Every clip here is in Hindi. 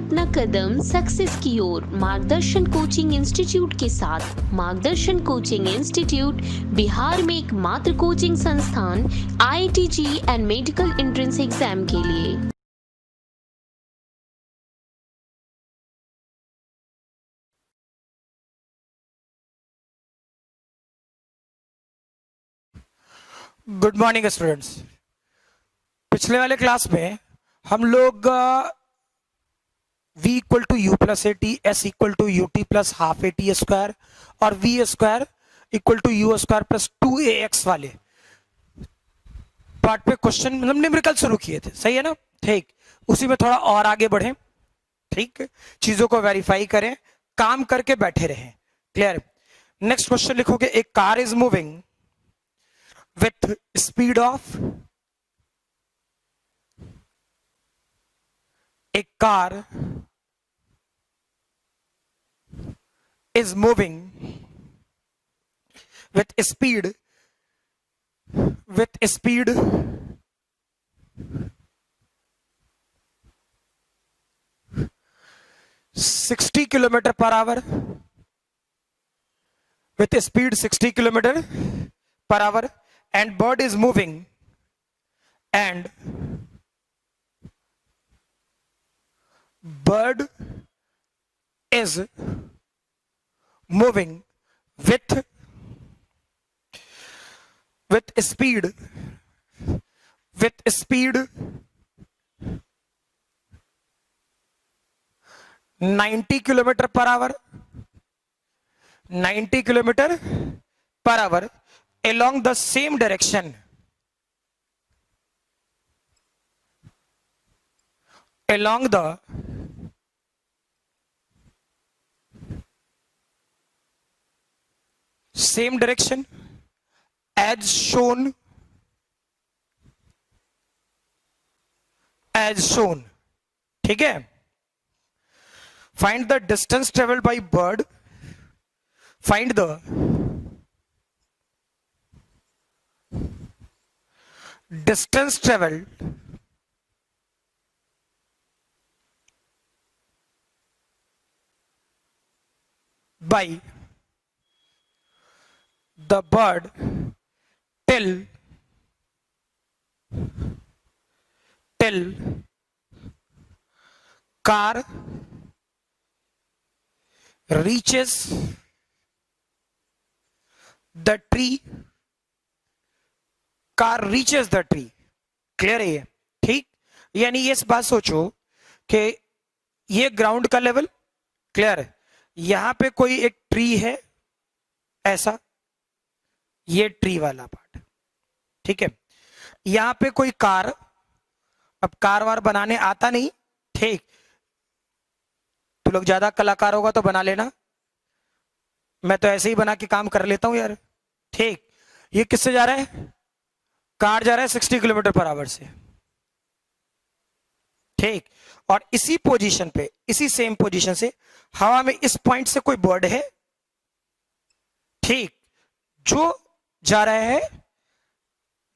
अपना कदम सक्सेस की ओर मार्गदर्शन कोचिंग इंस्टीट्यूट के साथ। मार्गदर्शन कोचिंग इंस्टीट्यूट बिहार में एकमात्र कोचिंग संस्थान IIT and medical entrance exam के लिए। Good morning students. पिछले वाले क्लास में हम लोग v equal to u plus a t, s equal to u t plus half a t square और v square equal to u square plus 2ax वाले पार्ट पे क्वेश्चन मतलब न्यूमेरिकल शुरू किए थे। सही है ना? ठीक, उसी में थोड़ा और आगे बढ़े। ठीक, चीजों को वेरीफाई करें, काम करके बैठे रहें। क्लियर? नेक्स्ट क्वेश्चन लिखोगे, एक car is moving with speed of a car is moving with speed 60 kilometre per hour, with speed 60 kilometre per hour, and bird is moving with speed 90 kilometre per hour, 90 kilometre per hour along the same direction, along the same direction as shown, ठीक है? Find the distance traveled by bird, find the distance traveled by the bird till car reaches the tree, car reaches the tree. Clear है ये? ठीक, यानी ये बात सोचो कि ये ग्राउंड का लेवल, क्लियर है, यहां पे कोई एक ट्री है ऐसा, ये ट्री वाला पार्ट, ठीक है, यहां पे कोई कार, अब कार वार बनाने आता नहीं, ठीक, तो लोग ज्यादा कलाकार होगा तो बना लेना, मैं तो ऐसे ही बना के काम कर लेता हूं यार। ठीक, ये किससे जा रहा है? कार जा रहा है 60 किलोमीटर पर आवर से। ठीक, और इसी पोजीशन पे, इसी सेम पोजीशन से हवा में इस पॉइंट से कोई बर्ड है, ठीक, जो जा रहा है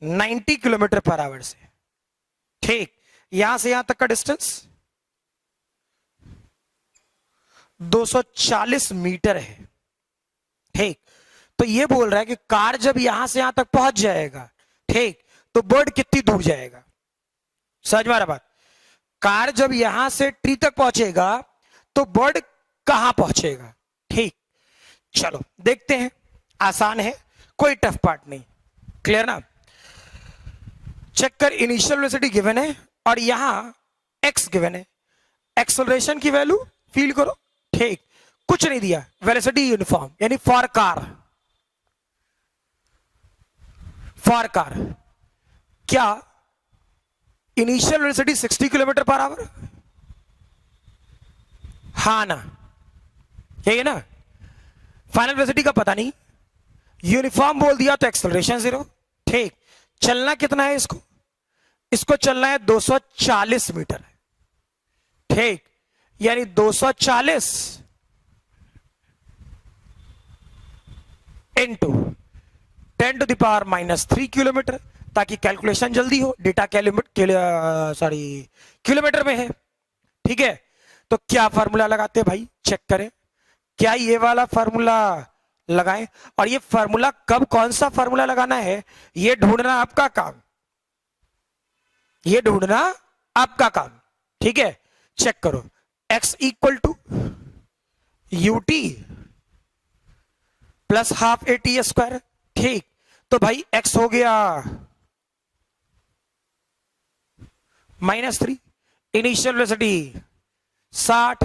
90 किलोमीटर पर आवर से। ठीक, यहां से यहां तक का डिस्टेंस 240 मीटर है। ठीक, तो ये बोल रहा है कि कार जब यहां से यहां तक पहुंच जाएगा, ठीक, तो बर्ड कितनी दूर जाएगा? समझ में आ रहा बात? कार जब यहां से ट्री तक पहुंचेगा तो बर्ड कहां पहुंचेगा? ठीक, चलो देखते हैं, आसान है, कोई टफ पार्ट नहीं। क्लियर ना? चेक कर, इनिशियल वेलोसिटी गिवन है और यहां एक्स गिवन है, एक्सेलरेशन की वैल्यू फील करो। ठीक, कुछ नहीं दिया, वेलोसिटी यूनिफॉर्म, यानी फॉर कार क्या initial velocity 60 kilometre per hour? हाँ ना, यही है ना? फाइनल वेलोसिटी का पता नहीं, यूनिफॉर्म बोल दिया तो एक्सेलरेशन 0। ठीक, चलना कितना है इसको चलना है 240 मीटर। ठीक, यानी 240 इंटू 10⁻³ किलोमीटर, ताकि कैलकुलेशन जल्दी हो, डेटा किलोमीटर में है। ठीक है, तो क्या फार्मूला लगाते हैं भाई, चेक करें, क्या ये वाला फार्मूला लगाएं? और ये फार्मूला कब, कौन सा फार्मूला लगाना है, ये ढूंढना आपका काम, ये ढूंढना आपका काम, ठीक है। चेक करो, x equal to ut plus half a t square, ठीक। तो भाई x हो गया -3, initial velocity 60,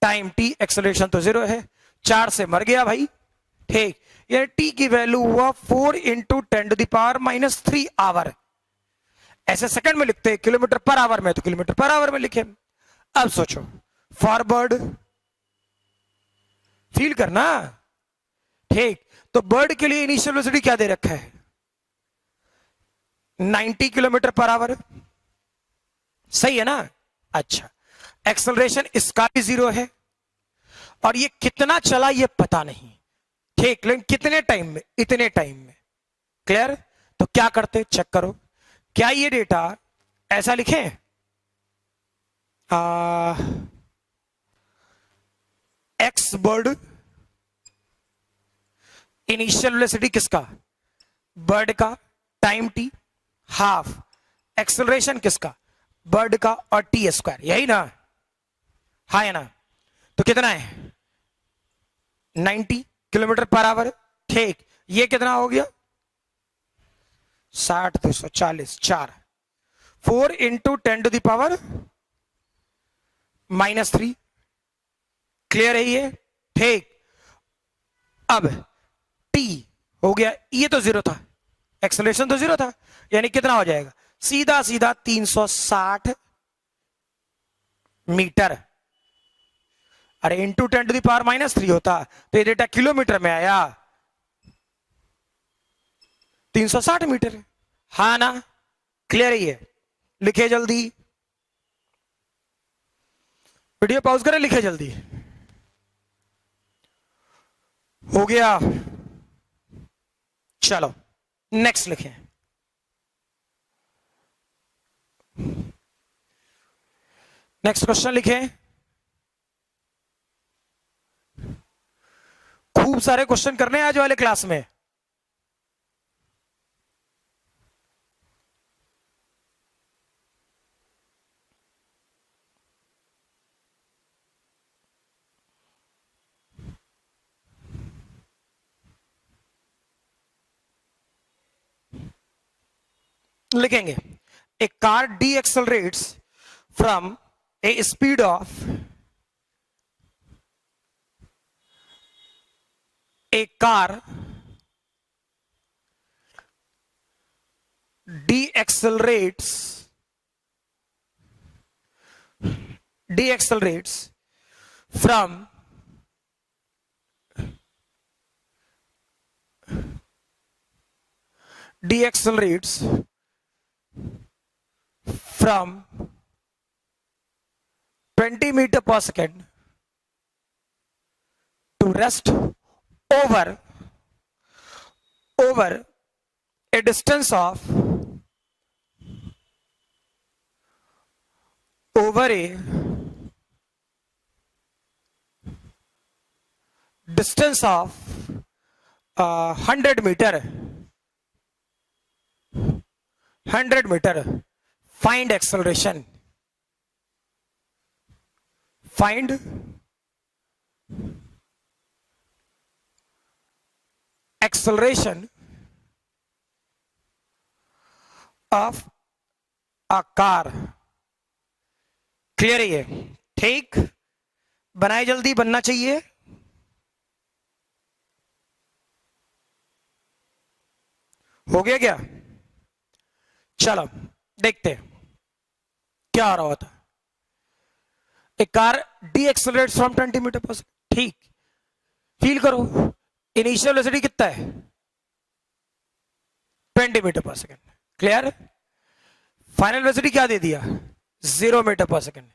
time t, acceleration तो 0 है, 4 से मर गया भाई, ठीक। ये t की वैल्यू हुआ 4 इंटू 10⁻³ आवर। ऐसे सेकंड में लिखते हैं, किलोमीटर पर आवर में तो किलोमीटर पर आवर में लिखे। अब सोचो, फॉरवर्ड फील करना, ठीक। तो बर्ड के लिए इनिशियल वेलोसिटी क्या दे रखा है, 90 किलोमीटर पर आवर, सही है ना। अच्छा, एक्सेलरेशन इसका भी 0 है, और ये कितना चला ये पता नहीं, ठीक, लेकिन कितने टाइम में, इतने टाइम में, क्लियर। तो क्या करते, चेक करो, क्या ये डेटा ऐसा लिखें, एक्स बर्ड, इनिशियल वेलोसिटी किसका, बर्ड का, टाइम टी, हाफ एक्सेलरेशन किसका, बर्ड का, और टी स्क्वायर, यही ना, हाँ है ना। तो कितना है, 90 किलोमीटर पर आवर, ठीक। ये कितना हो गया, 60, 240, 4, 4 इंटू 10⁻⁻3, क्लियर है ये, ठीक। अब t हो गया, ये तो 0 था, एक्सेलरेशन तो 0 था, यानी कितना हो जाएगा, सीधा सीधा 360 मीटर। अरे इंटू 10⁻³ होता तो ये डेटा किलोमीटर में आया, 360 मीटर, हाँ ना, क्लियर ही है। लिखे जल्दी, वीडियो पॉज करें, लिखे जल्दी, हो गया। चलो नेक्स्ट लिखें, नेक्स्ट क्वेश्चन लिखें। खूब सारे क्वेश्चन करने हैं आज वाले क्लास में, लिखेंगे, a car deaccelerates from a speed of a car deaccelerates from deaccelerates from 20 meter per second to rest over a distance of over a distance of 100 meter 100 meter. Find acceleration, find acceleration of a car. Clear है, ठीक। बनाए जल्दी, बनना चाहिए। हो गया क्या, चलो देखते हैं क्या आ रहा होता। A car deaccelerates from 20 metre per second, ठीक। फील करो, इनिशियल वेलोसिटी कितना है, 20 metre per second, clear. Final velocity क्या दे दिया, 0 मीटर पर सेकंड।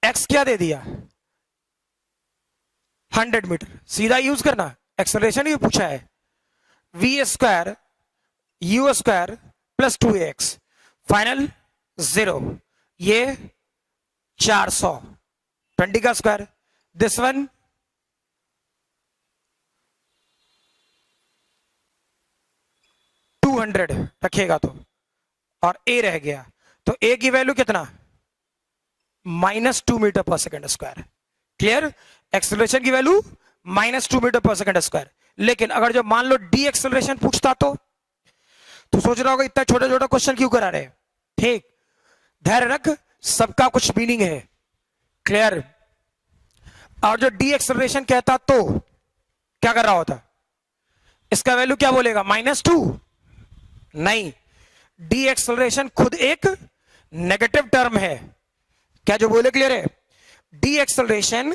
एक्स क्या दे दिया, 100 मीटर। सीधा यूज करना, एक्सेलरेशन ही पूछा है, v square u square plus 2x, final 0, ये 400, 20 का स्क्वायर, दिस वन 200 रखेगा तो, और ए रह गया, तो ए की वैल्यू कितना, -2 metre per second square. Clear, acceleration की value -2 metre per second square. लेकिन अगर जो मान लो डी एक्सेलरेशन पूछता तो सोच रहा होगा इतना छोटा छोटा क्वेश्चन क्यों करा रहे। ठीक, धैर्य रख, सबका कुछ मीनिंग है। क्लियर, और जो डी एक्सेलरेशन कहता तो क्या कर रहा होता, इसका वैल्यू क्या बोलेगा, -2, नहीं, डी एक्सेलरेशन खुद एक नेगेटिव टर्म है। क्या जो बोले क्लियर है, डी एक्सेलरेशन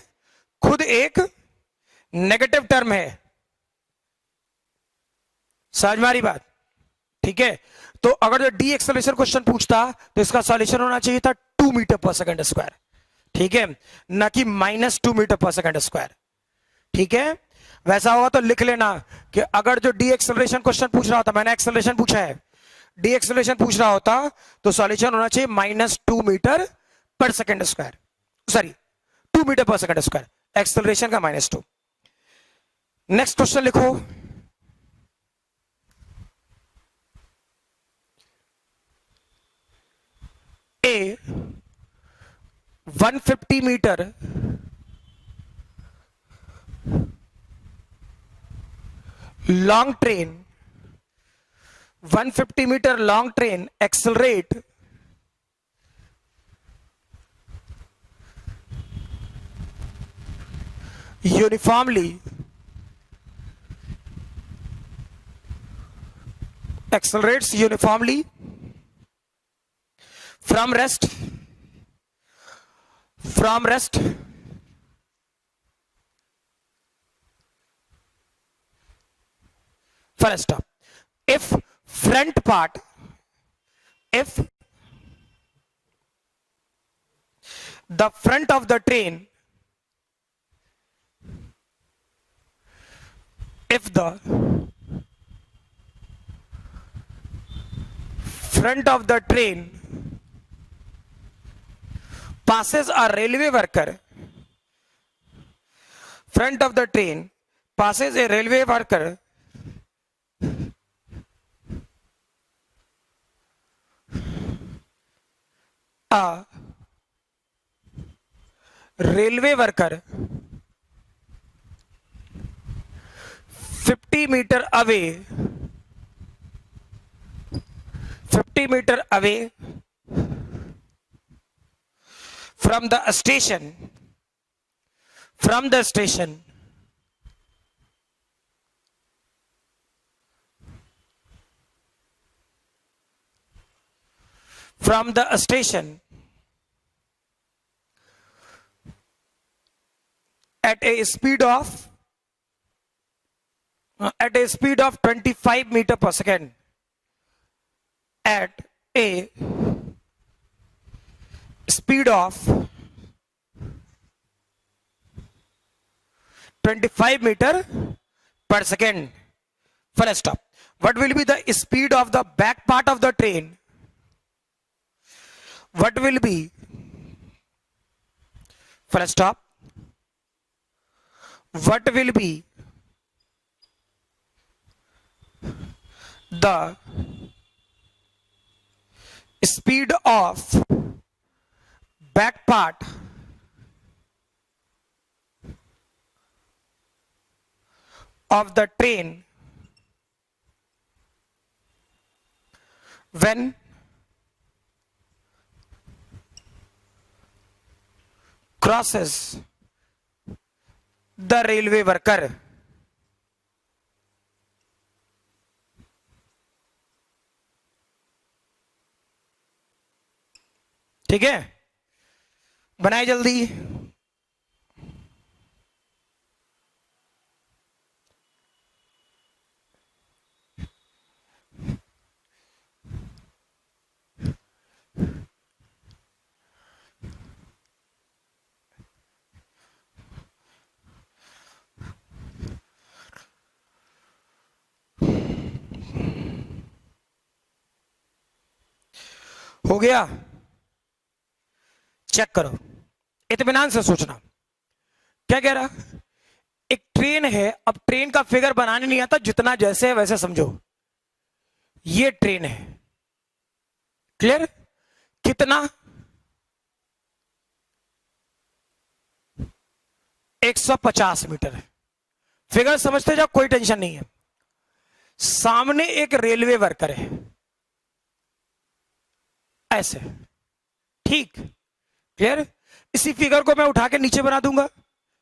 खुद एक नेगेटिव टर्म है, समझ में आ रही बात। ठीक है, तो अगर जो डी एक्सेलरेशन क्वेश्चन पूछता तो इसका सॉल्यूशन होना चाहिए था 2 मीटर पर सेकेंड स्क्वायर। ठीक है, ना कि -2 मीटर पर सेकेंड स्क्वायर। ठीक है, वैसा होगा तो लिख लेना कि अगर जो डी एक्सेलरेशन क्वेश्चन पूछ रहा होता, मैंने एक्सेलरेशन पूछा है, डी एक्सेलरेशन पूछ रहा होता तो सॉल्यूशन होना चाहिए -2 metre per second square, sorry 2 metre per second square, acceleration का -2। नेक्स्ट क्वेश्चन लिखो, a 150 metre long train, 150 metre long train accelerate uniformly accelerates uniformly from rest first stop if front part, if the front of the train, if the front of the train passes a railway worker, front of the train passes a railway worker a railway worker 50 meter away, 50 meter away from the station, from the station, from the station at a speed of 25 meter per second, at a speed of 25 meter per second. First stop, what will be the speed of the back part of the train, what will be, first stop, what will be the speed of back part of the train when crosses the railway worker। ठीक है, बनाए जल्दी। हो गया, चेक करो। इत्मीनान से सोचना। क्या कह रहा, एक ट्रेन है, अब ट्रेन का फिगर बनाने नहीं आता, जितना जैसे है वैसे समझो। ये ट्रेन है, क्लियर, कितना 150 मीटर। फिगर समझते जाओ, कोई टेंशन नहीं है। सामने एक रेलवे वर्कर है, ऐसे, ठीक, क्लियर। इसी फिगर को मैं उठा के नीचे बना दूंगा,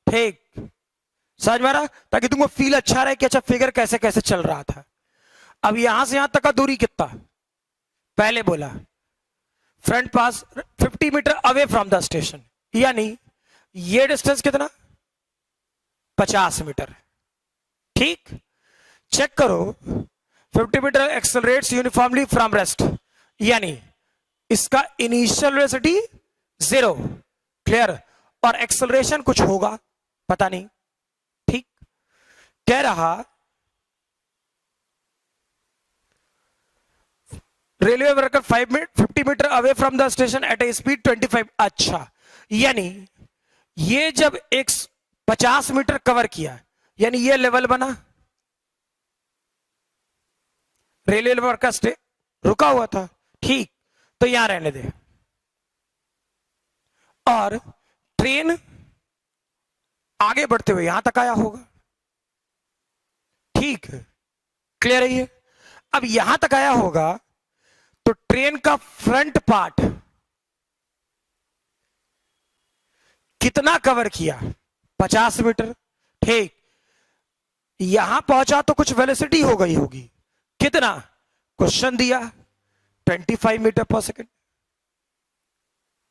ठीक, समझ में आ रहा, ताकि तुमको फील अच्छा रहे कि अच्छा फिगर कैसे कैसे चल रहा था। अब यहां से यहां तक का दूरी कितना, पहले बोला front pass 50 metre away from the station, यानी ये डिस्टेंस कितना, 50 मीटर, ठीक। चेक करो, 50 metre accelerates uniformly from rest, यानी इसका इनिशियल वेलोसिटी 0, क्लियर, और एक्सेलरेशन कुछ होगा, पता नहीं, ठीक। कह रहा railway worker 50 metre away from the station at a speed 25। अच्छा, यानी ये जब 50 मीटर कवर किया, यानी ये लेवल बना, रेलवे वर्कर स्टे रुका हुआ था, ठीक, तो यहां रहने दे। और ट्रेन आगे बढ़ते हुए यहां तक आया होगा, ठीक, क्लियर है ये। अब यहां तक आया होगा तो ट्रेन का फ्रंट पार्ट कितना कवर किया, 50 मीटर, ठीक। यहां पहुंचा तो कुछ वेलोसिटी हो गई होगी, कितना, क्वेश्चन दिया 25 मीटर पर सेकेंड,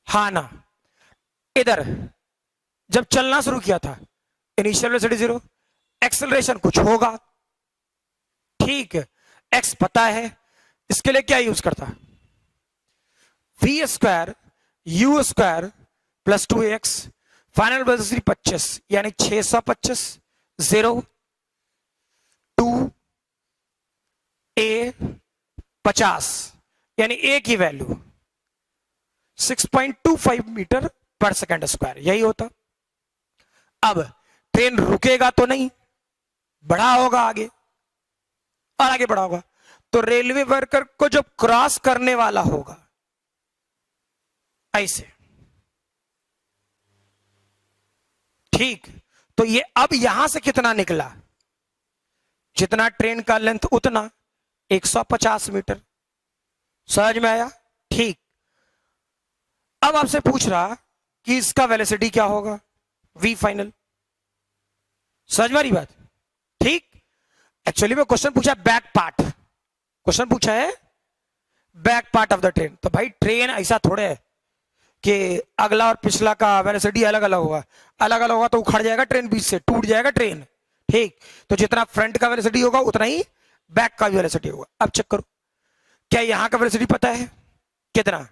हा ना। इधर जब चलना शुरू किया था, इनिशियल वेलोसिटी 0, एक्सेलरेशन कुछ होगा, ठीक, एक्स पता है, इसके लिए क्या यूज करता, v square u square plus 2x, final velocity 25, यानी 625, 0 2 a 50, यानी a की value 6.25 metre per second square, यही होता। अब ट्रेन रुकेगा तो नहीं, बढ़ा होगा आगे, और आगे बढ़ा होगा, तो रेलवे वर्कर को जब क्रॉस करने वाला होगा, ऐसे, ठीक, तो ये अब यहां से कितना निकला, जितना ट्रेन का लेंथ उतना 150 मीटर, समझ में आया, ठीक। अब आपसे पूछ रहा कि इसका वेलोसिटी क्या होगा, v फाइनल, समझ में आ रही बात, ठीक। एक्चुअली में क्वेश्चन पूछा बैक पार्ट, क्वेश्चन पूछा है back part of the train, तो भाई ट्रेन ऐसा थोड़े है कि अगला और पिछला का वेलोसिटी अलग अलग होगा, अलग अलग होगा तो उखड़ जाएगा ट्रेन, बीच से टूट जाएगा ट्रेन, ठीक। तो जितना फ्रंट का वेलोसिटी होगा उतना ही बैक का वेलोसिटी होगा। अब चेक करो, क्या यहां का वेलोसिटी पता है कितना,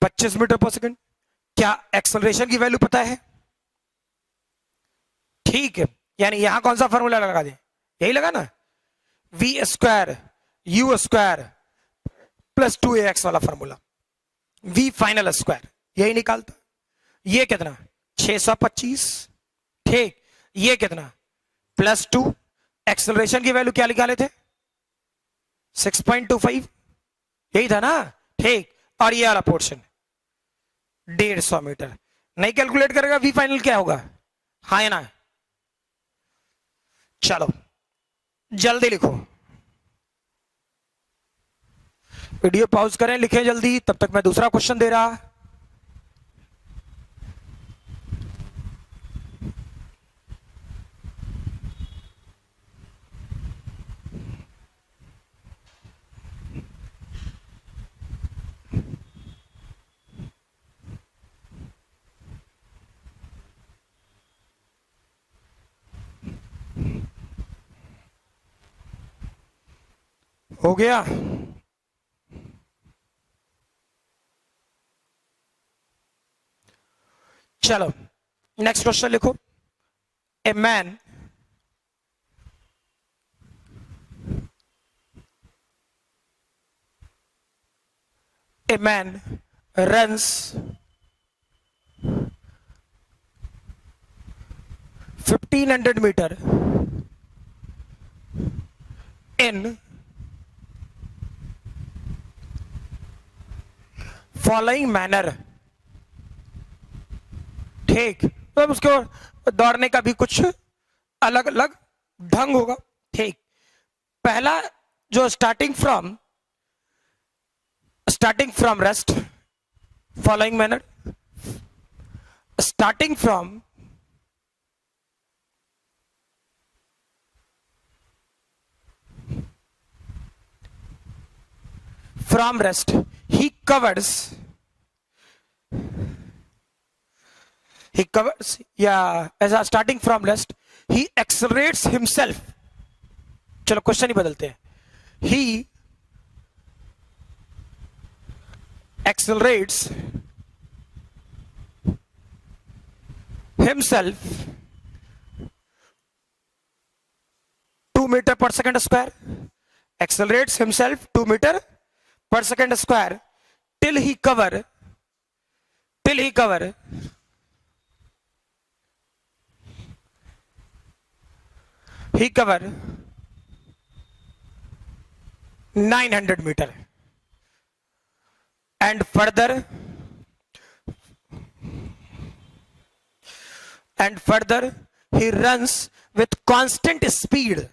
25 मीटर पर सेकंड, क्या एक्सेलरेशन की वैल्यू पता है, ठीक है, यानी यहां कौन सा फॉर्मूला लगा दे, यही लगा ना, v square u square plus 2ax वाला फॉर्मूला, वी फाइनल स्क्वायर, यही निकालता। ये कितना 625, ठीक, ये कितना +2, एक्सेलरेशन की वैल्यू क्या निकाले थे 6.25, यही था ना, ठीक। और ये वाला पोर्शन 150 मीटर, नहीं कैलकुलेट करेगा वी फाइनल क्या होगा, हाँ है ना। चलो जल्दी लिखो, वीडियो पॉज करें, लिखें जल्दी, तब तक मैं दूसरा क्वेश्चन दे रहा। हो गया, चलो नेक्स्ट क्वेश्चन लिखो। A man runs 1500 metre in following manner. ठीक, तो अब उसके दौड़ने का भी कुछ अलग अलग ढंग होगा। ठीक, पहला जो starting from rest, following manner, starting from rest, he covers, yeah, as a starting from rest, he accelerates himself. चलो क्वेश्चन ही बदलते हैं, he accelerates himself 2 meter per second square, accelerates himself 2 meter per second square till he cover 900 meter, and further he runs with constant speed.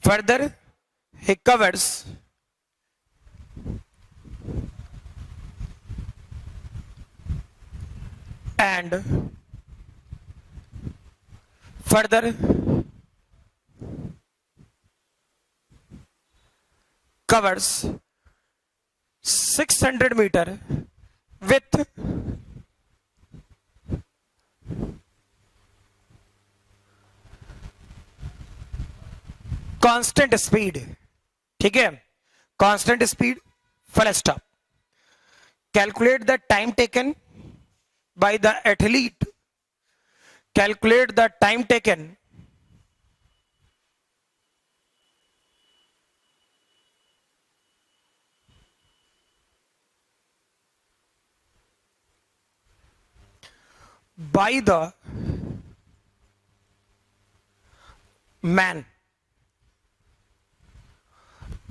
Further he covers and further covers 600 meter with constant speed. ठीक है, constant speed, full stop. Calculate the time taken by the athlete, calculate the time taken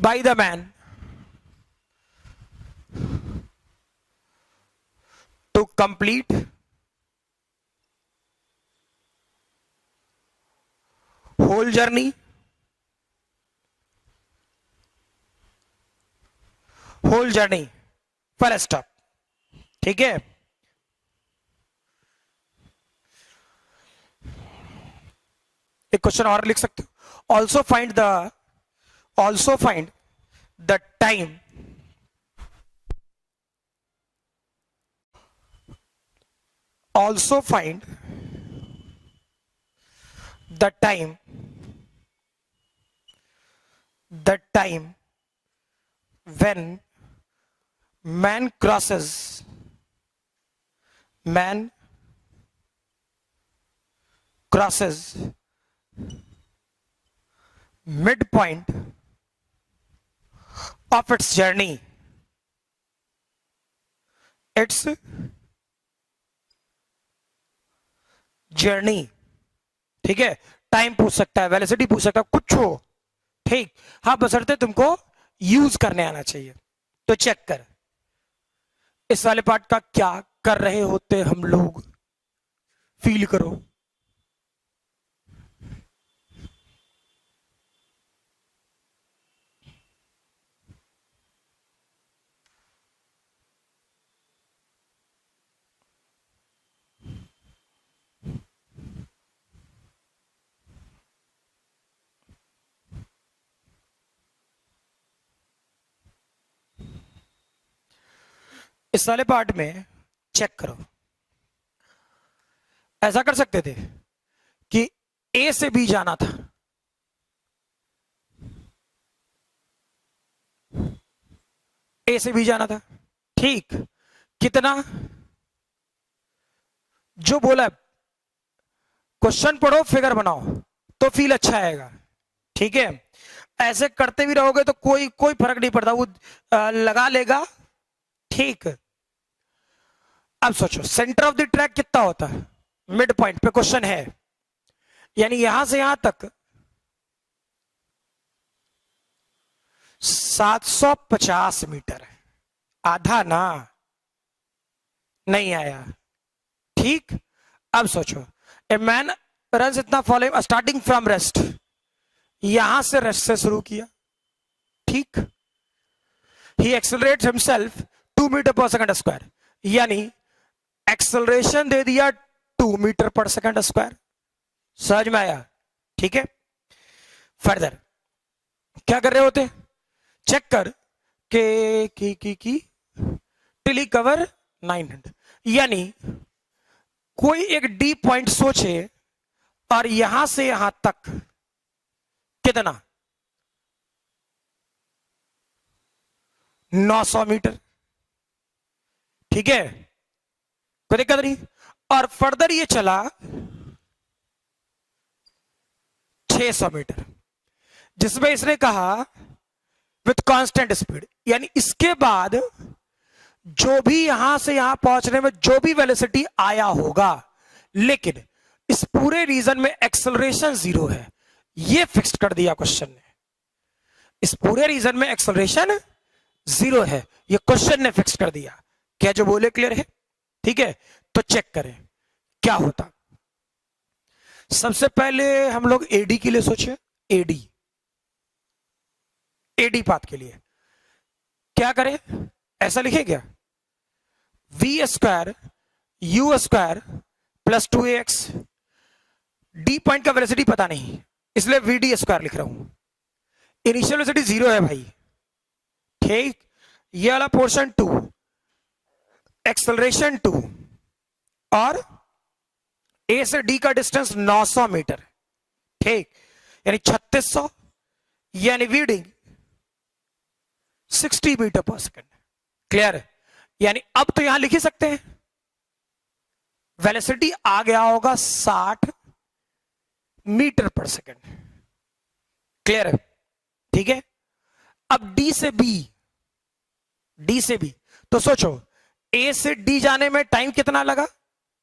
by the man to complete whole journey, full stop। ठीक है, एक क्वेश्चन और लिख सकते हो, also find the time when man crosses midpoint of its journey, ठीक है, टाइम पूछ सकता है, वेलोसिटी पूछ सकता है, कुछ हो। ठीक, हाँ, बशर्ते तुमको यूज करने आना चाहिए। तो चेक कर इस वाले पार्ट का क्या कर रहे होते हम लोग, फील करो। इस वाले पार्ट में चेक करो, ऐसा कर सकते थे कि ए से बी जाना था, ठीक, कितना जो बोला, क्वेश्चन पढ़ो, फिगर बनाओ, तो फील अच्छा आएगा। ठीक है, ऐसे करते भी रहोगे तो कोई फर्क नहीं पड़ता, वो लगा लेगा। ठीक, अब सोचो सेंटर ऑफ द ट्रैक कितना होता है, मिड पॉइंट पे क्वेश्चन है, यानी यहां से यहां तक 750 मीटर, आधा ना, नहीं आया। ठीक, अब सोचो, ए मैन रन इतना फॉलोइंग स्टार्टिंग फ्रॉम रेस्ट, यहां से रेस्ट से शुरू किया, ठीक, ही accelerate himself 2 metre per second square, यानी एक्सेलरेशन दे दिया 2 मीटर पर सेकंड स्क्वायर। समझ में आया? ठीक है, फर्दर क्या कर रहे होते, चेक कर की टिली कवर 900, यानी कोई एक डी पॉइंट सोचे और यहां से यहां तक कितना 900 मीटर, ठीक है, कोई दिक्कत नहीं। और फर्दर ये चला 600 मीटर, जिसमें इसने कहा विथ कांस्टेंट स्पीड, यानी इसके बाद जो भी यहां से यहां पहुंचने में जो भी वेलोसिटी आया होगा, लेकिन इस पूरे रीजन में एक्सेलरेशन 0 है, ये फिक्स कर दिया क्वेश्चन ने। इस पूरे रीजन में एक्सेलरेशन 0 है, ये क्वेश्चन ने फिक्स कर दिया। क्या जो बोले क्लियर है? ठीक है, तो चेक करें क्या होता। सबसे पहले हम लोग एडी के लिए सोचे, एडी पाथ के लिए क्या करें, ऐसा लिखे क्या, v square u square plus 2ax, D point का वेलोसिटी पता नहीं, इसलिए वी डी स्क्वायर लिख रहा हूं। इनिशियल वेलोसिटी 0 है भाई, ठीक, ये वाला पोर्शन 2, एक्सेलरेशन 2, और ए से डी का डिस्टेंस 900 मीटर, ठीक, यानी 3600, यानी reading 60 metre per second. Clear? यानी अब तो यहां लिख ही सकते हैं, वेलोसिटी आ गया होगा 60 मीटर पर सेकंड। क्लियर है? ठीक है, अब डी से बी, तो सोचो ए से डी जाने में टाइम कितना लगा,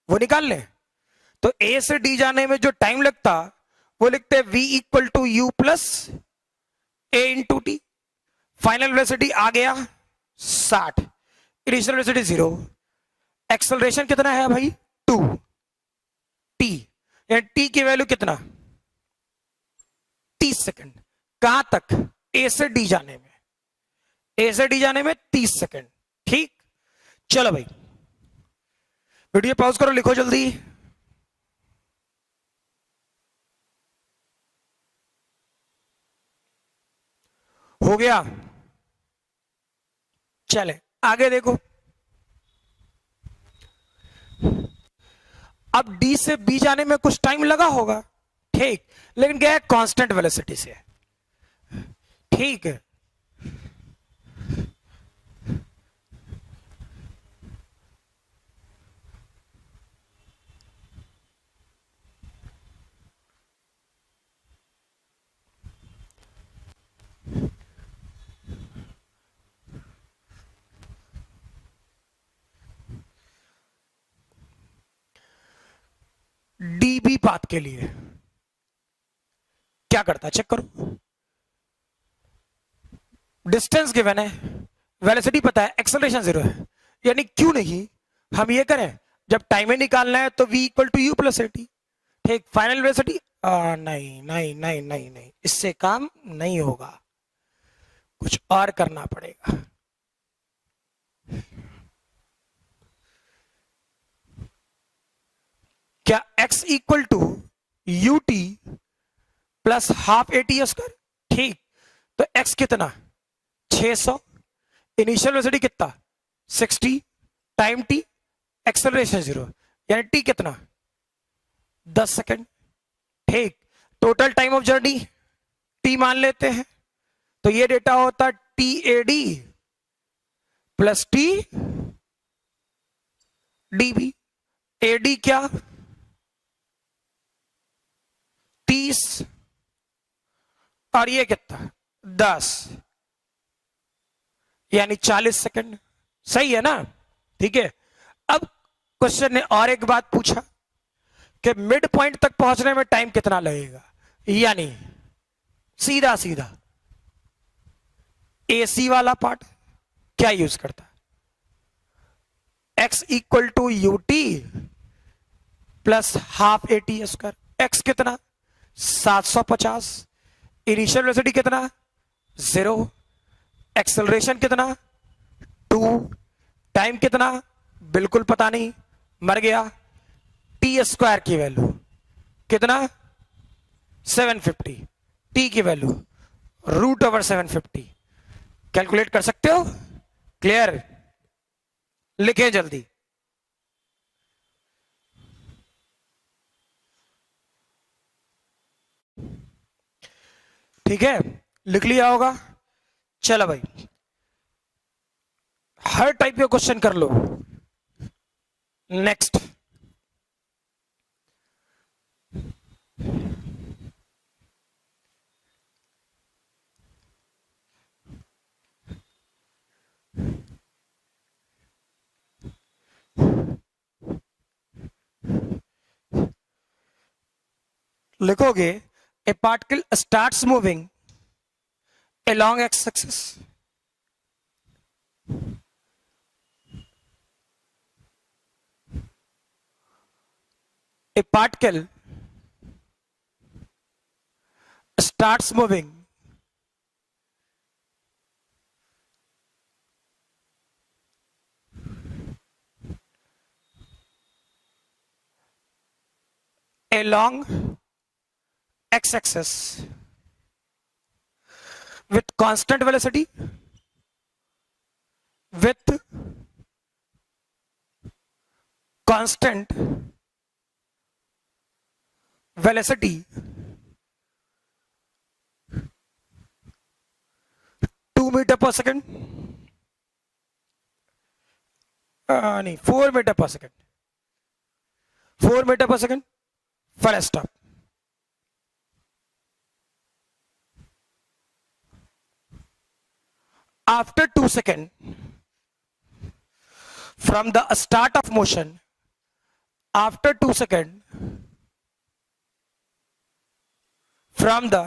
वो निकाल लें। तो ए से डी जाने में जो टाइम लगता वो लिखते v equal to u plus a into t. Final velocity आ गया 60, इनिशियल वेलोसिटी 0, एक्सेलरेशन कितना है भाई 2 टी, यानी टी की वैल्यू कितना 30 सेकंड। कहां तक, ए से डी जाने में, 30 सेकंड। ठीक, चलो भाई वीडियो पॉज करो, लिखो जल्दी। हो गया, चले आगे देखो। अब डी से बी जाने में कुछ टाइम लगा होगा, ठीक, लेकिन गया कांस्टेंट वेलोसिटी से, ठीक है। डीबी पाथ के लिए क्या करता, चेक करो। डिस्टेंस गिवन है, वेलोसिटी पता है, एक्सेलरेशन 0 है, यानी क्यों नहीं हम ये करें, जब टाइम में निकालना है तो v equal to u plus a t. ठीक, फाइनल वेलोसिटी नहीं नहीं नहीं नहीं नहीं, इससे काम नहीं होगा, कुछ और करना पड़ेगा। क्या x equal to u t plus half a t square. ठीक, तो x कितना 600, इनिशियल वेलोसिटी कितना 60, टाइम t, एक्सेलरेशन 0, यानी t कितना 10 सेकंड। ठीक, total time of journey t मान लेते हैं, तो ये डेटा होता t A D plus t D B. A D क्या 30 और ये कितना 10, यानी 40 सेकंड। सही है ना? ठीक है, अब क्वेश्चन ने और एक बात पूछा कि मिड पॉइंट तक पहुंचने में टाइम कितना लगेगा, यानी सीधा सीधा एसी वाला पार्ट क्या यूज करता है, x equal to u t plus half a t square. X कितना 750, इनिशियल वेलोसिटी कितना 0, एक्सेलरेशन कितना 2, टाइम कितना बिल्कुल पता नहीं, मर गया। टी स्क्वायर की वैल्यू कितना 750, टी की वैल्यू √750। कैलकुलेट कर सकते हो, क्लियर, लिखें जल्दी। ठीक है, लिख लिया होगा। चलो भाई, हर टाइप के क्वेश्चन कर लो। नेक्स्ट, लिखोगे ए particle starts moving along x axis, a particle starts moving along x axis with constant velocity, with constant velocity 2 meter per second, नहीं 4 meter per second, 4 meter per second, first stop। After 2 seconds from the start of motion, after 2 seconds from the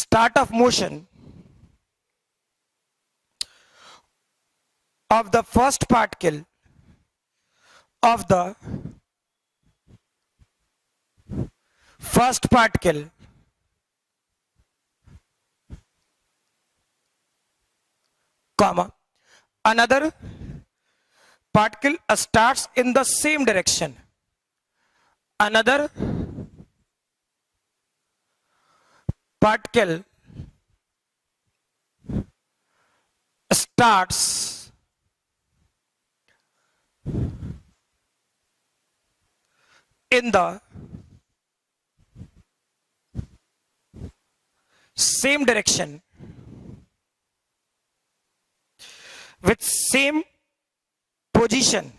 start of motion of the first particle of the first particle comma another particle starts in the same direction, another particle starts in the same direction with same position,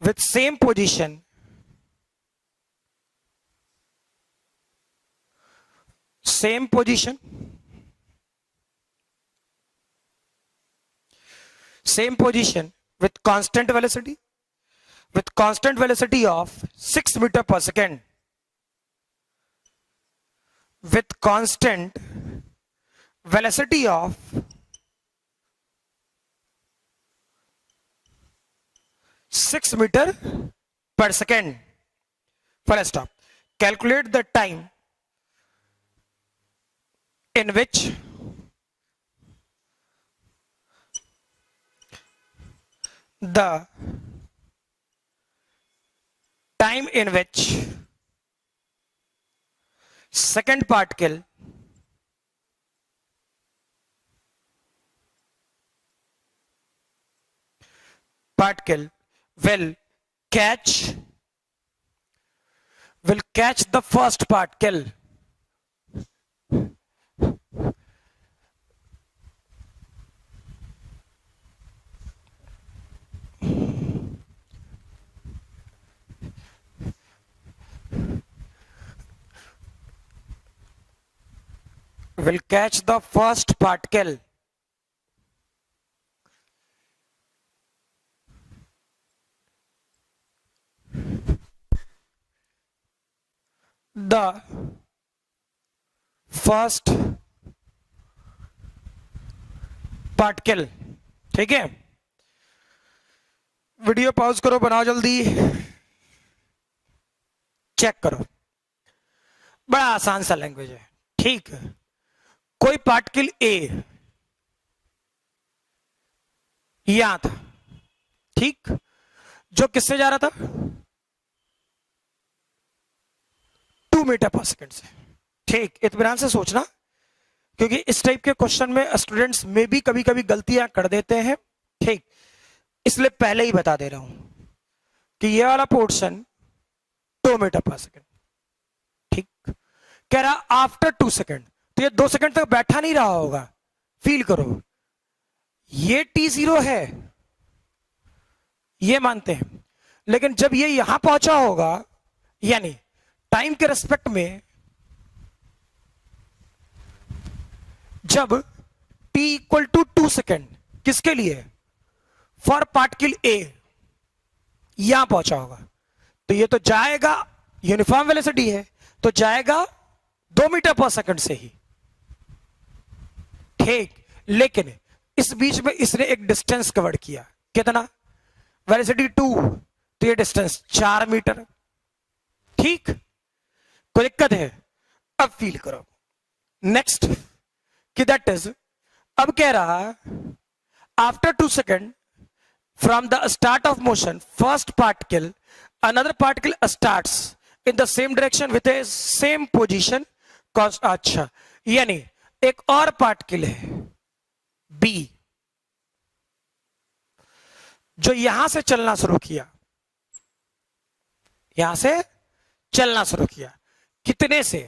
with same position, same position, same position with constant velocity, with constant velocity of 6 meter per second, with constant velocity of 6 meter per second, first stop। Calculate the time in which the time in which second particle will catch the first particle, will catch the first particle the first particle. ठीक है, वीडियो पॉज करो, बनाओ जल्दी, चेक करो। बड़ा आसान सा लैंग्वेज है। ठीक, कोई पार्टिकल ए यहां था, ठीक, जो किससे जा रहा था, 2 मीटर पर सेकंड से। ठीक, इत्मीनान से सोचना, क्योंकि इस टाइप के क्वेश्चन में स्टूडेंट्स में भी कभी कभी गलतियां कर देते हैं। ठीक, इसलिए पहले ही बता दे रहा हूं कि ये वाला पोर्शन 2 मीटर पर सेकंड। ठीक, कह रहा आफ्टर 2 सेकंड, तो ये 2 सेकंड तक बैठा नहीं रहा होगा। फील करो, ये T0 है, ये मानते हैं, लेकिन जब ये यहां पहुंचा होगा, यानी टाइम के रिस्पेक्ट में, जब t इक्वल टू 2 सेकेंड, किसके लिए, फॉर पार्टिकल ए, यहां पहुंचा होगा, तो ये तो जाएगा, यूनिफॉर्म वेलोसिटी है तो जाएगा 2 मीटर पर सेकंड से ही। ठीक, लेकिन इस बीच में इसने एक डिस्टेंस कवर किया, कितना, वेलोसिटी 2, तो ये डिस्टेंस 4 मीटर। ठीक, कोई दिक्कत है, अब फील करो नेक्स्ट कि दैट इज, अब कह रहा after 2 second from the start of motion first particle another particle starts in the same direction with A same position cos. अच्छा, यानी एक और पार्टिकल है बी जो यहां से चलना शुरू किया, यहां से चलना शुरू किया, कितने से,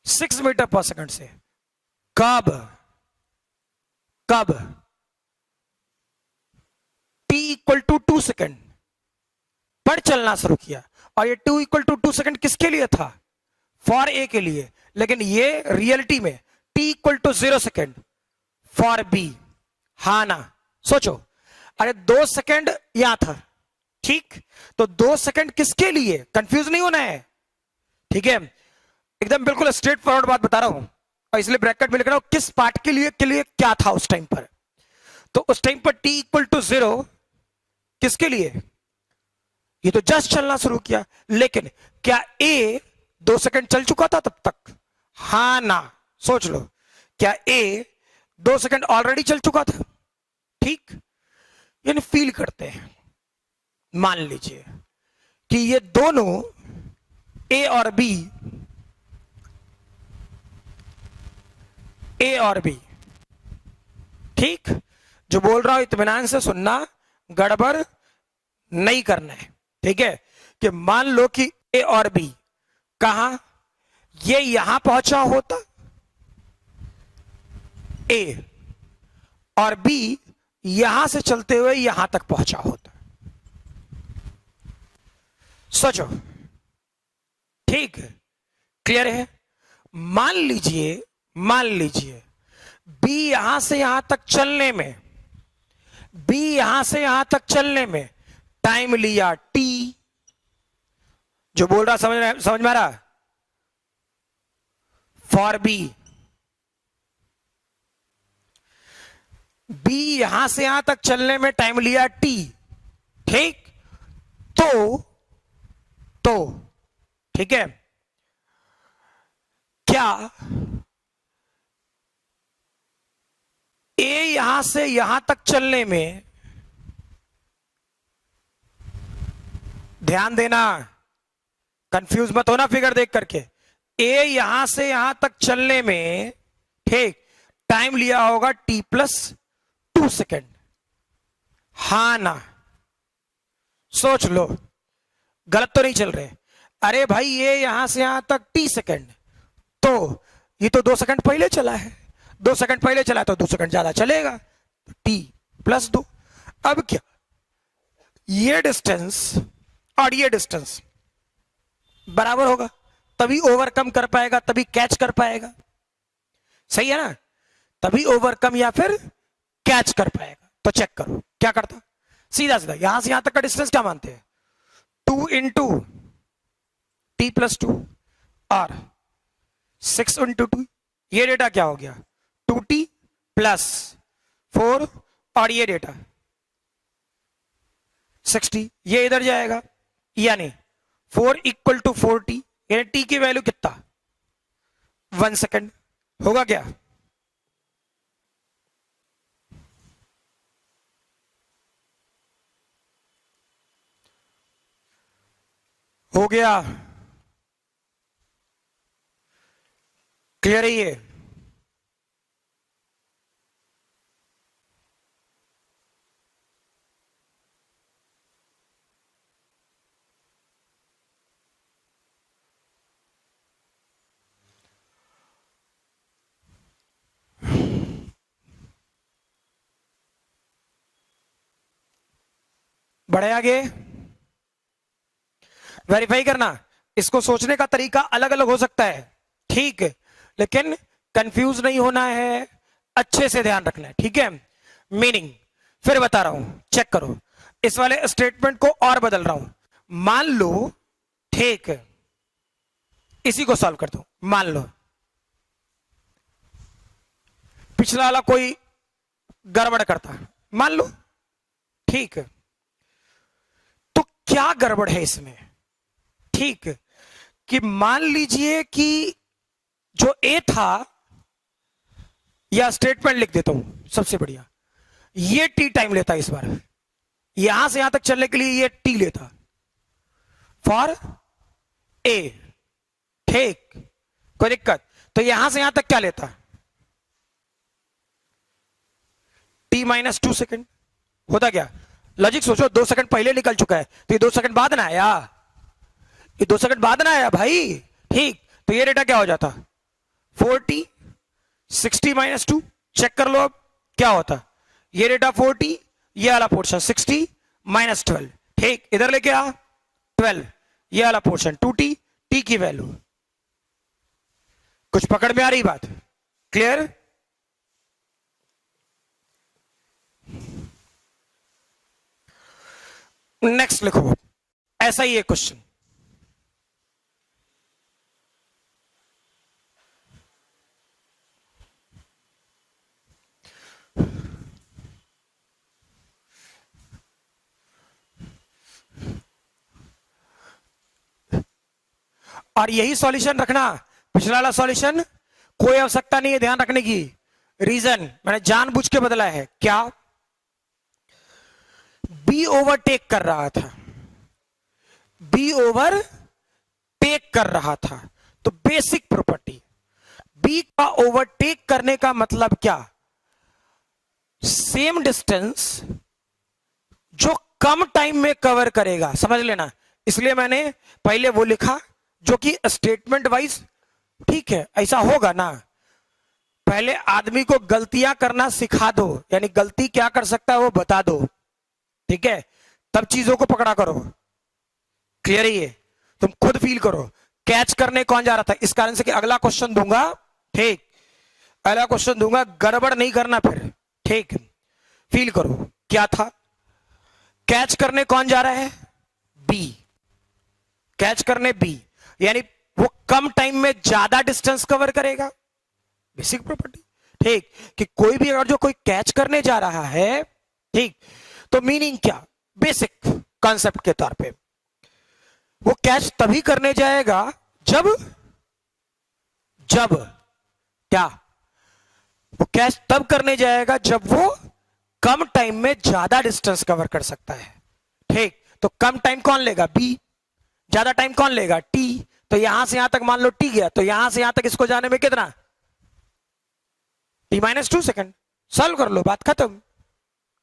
6 मीटर पर सेकंड से। कब, कब, t इक्वल टू 2 सेकेंड पर चलना शुरू किया, और ये 2 इक्वल टू 2 सेकेंड किसके लिए था, फॉर ए के लिए, लेकिन ये रियलिटी में t equal to 0 second for B. हा ना, सोचो, अरे 2 सेकेंड यहां था, ठीक, तो 2 सेकेंड किसके लिए, कंफ्यूज नहीं होना है। ठीक है, एकदम बिल्कुल स्ट्रेट फॉरवर्ड बात बता रहा हूं, और इसलिए ब्रैकेट में लिख रहा हूं किस पार्ट के लिए क्या था उस टाइम पर। तो उस टाइम पर t इक्वल टू 0 किसके लिए, ये तो जस्ट चलना शुरू किया, लेकिन क्या a 2 सेकंड चल चुका था तब तक, हाँ ना, सोच लो, क्या a 2 सेकंड ऑलरेडी चल चुका था। ठीक, यानी फील करते हैं, मान लीजिए कि ये दोनों a और b, ए और बी, ठीक, जो बोल रहा हूं इत्मीनान से सुनना, गड़बड़ नहीं करना है। ठीक है, कि मान लो कि ए और बी कहां, ये यहां पहुंचा होता ए, और बी यहां से चलते हुए यहां तक पहुंचा होता। सोचो, ठीक, क्लियर है। मान लीजिए B यहां से यहां तक चलने में, B यहां से यहां तक चलने में टाइम लिया T, जो बोल रहा समझ में आ रहा, फॉर B यहां से यहां तक चलने में टाइम लिया T। ठीक, तो ठीक है, क्या ए यहां से यहां तक चलने में, ध्यान देना, कंफ्यूज मत होना फिगर देख करके, ए यहां से यहां तक चलने में, ठीक, टाइम लिया होगा t प्लस 2 सेकेंड, हा ना, सोच लो, गलत तो नहीं चल रहे। अरे भाई ये यहां से यहां तक t सेकेंड, तो ये तो 2 सेकेंड पहले चला है, 2 सेकेंड पहले चला तो 2 सेकेंड ज्यादा चलेगा, t प्लस 2। अब क्या, ये डिस्टेंस और ये डिस्टेंस बराबर होगा, तभी ओवरकम कर पाएगा, तभी कैच कर पाएगा, सही है ना, तभी ओवरकम या फिर कैच कर पाएगा। तो चेक करो क्या करता, सीधा सीधा यहां से यहां तक का डिस्टेंस क्या मानते हैं, 2 इंटू t प्लस 2 और 6 इंटू 2, ये डेटा क्या हो गया 2t प्लस 4 और ये डेटा 60, ये इधर जाएगा, यानी 4 इक्वल टू 4t, यानी t की वैल्यू कितना 1 सेकेंड होगा क्या? हो गया? क्लियर है ये? बढ़े आगे, वेरीफाई करना। इसको सोचने का तरीका अलग अलग हो सकता है, ठीक है, लेकिन कंफ्यूज नहीं होना है, अच्छे से ध्यान रखना है, ठीक है। मीनिंग फिर बता रहा हूं, चेक करो। इस वाले स्टेटमेंट को और बदल रहा हूं। मान लो, ठीक है, इसी को सॉल्व करता हूं। मान लो पिछला वाला कोई गड़बड़ करता है, मान लो, ठीक है, तो क्या गड़बड़ है इसमें? ठीक, कि मान लीजिए कि जो ए था, या स्टेटमेंट लिख देता हूं सबसे बढ़िया, ये टी टाइम लेता इस बार, यहां से यहां तक चलने के लिए ये टी लेता फॉर ए, ठीक, कोई दिक्कत? तो यहां से यहां तक क्या लेता टी माइनस 2 सेकेंड। होता क्या, लॉजिक सोचो, 2 सेकंड पहले निकल चुका है, तो ये 2 सेकंड बाद ना आया, ये 2 सेकंड बाद ना आया भाई, ठीक। तो ये डेटा क्या हो जाता 4t, 60 माइनस 2, चेक कर लो अब क्या होता, ये डेटा 4t, ये वाला पोर्शन 60 माइनस 12, ठीक, इधर लेके आ 12, ये वाला पोर्शन 2t, t की वैल्यू। कुछ पकड़ में आ रही बात? क्लियर? नेक्स्ट लिखो, ऐसा ही है क्वेश्चन। और यही सॉल्यूशन रखना, पिछला वाला सॉल्यूशन कोई आवश्यकता नहीं है ध्यान रखने की। रीजन मैंने जानबूझ के बदला है, क्या? बी ओवरटेक कर रहा था, बी ओवर टेक कर रहा था, तो बेसिक प्रॉपर्टी, बी का ओवरटेक करने का मतलब क्या? सेम डिस्टेंस जो कम टाइम में कवर करेगा, समझ लेना। इसलिए मैंने पहले वो लिखा जो कि स्टेटमेंट वाइज, ठीक है, ऐसा होगा ना। पहले आदमी को गलतियां करना सिखा दो, यानी गलती क्या कर सकता है वो बता दो, ठीक है, तब चीजों को पकड़ा करो। क्लियर ही है? तुम खुद फील करो कैच करने कौन जा रहा था, इस कारण से कि अगला क्वेश्चन दूंगा, ठीक, अगला क्वेश्चन दूंगा, गड़बड़ नहीं करना फिर, ठीक। फील करो क्या था, कैच करने कौन जा रहा है? बी, कैच करने बी, यानी वो कम टाइम में ज्यादा डिस्टेंस कवर करेगा, बेसिक प्रॉपर्टी, ठीक। कि कोई भी अगर जो कोई कैच करने जा रहा है, ठीक, तो मीनिंग क्या, बेसिक कॉन्सेप्ट के तौर पे वो कैच तभी करने जाएगा जब क्या, वो कैच तब करने जाएगा जब वो कम टाइम में ज्यादा डिस्टेंस कवर कर सकता है, ठीक। तो कम टाइम कौन लेगा? बी। ज्यादा टाइम कौन लेगा? टी। तो यहां से यहां तक मान लो टी गया, तो यहां से यहां तक इसको जाने में कितना? T minus 2 second. सॉल्व कर लो, बात खत्म।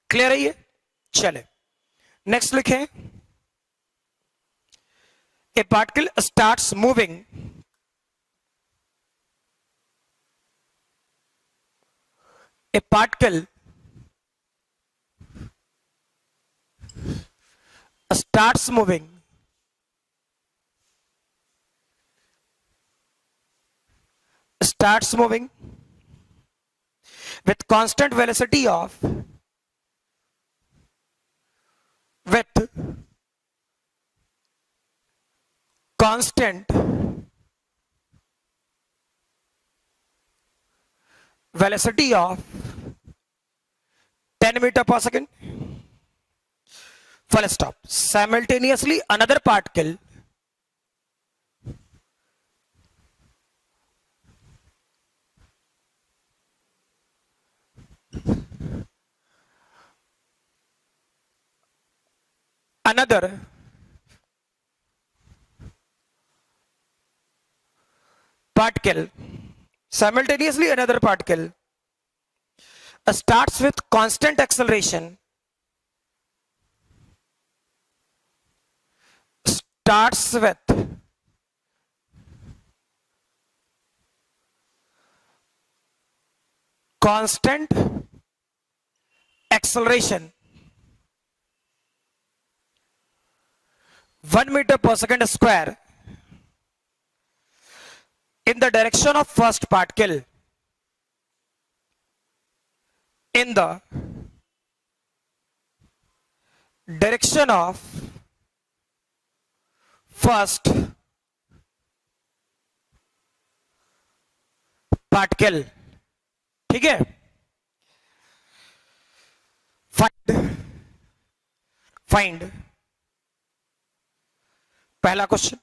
क्लियर है ये? चले नेक्स्ट लिखें, ए particle starts moving a particle starts moving with constant velocity of constant velocity of 10 meter per second, full stop. Simultaneously another particle simultaneously another particle starts with constant acceleration, starts with constant acceleration 1 meter per second square in the direction of first particle, in the direction of first particle. ठीक है, फाइंड पहला question,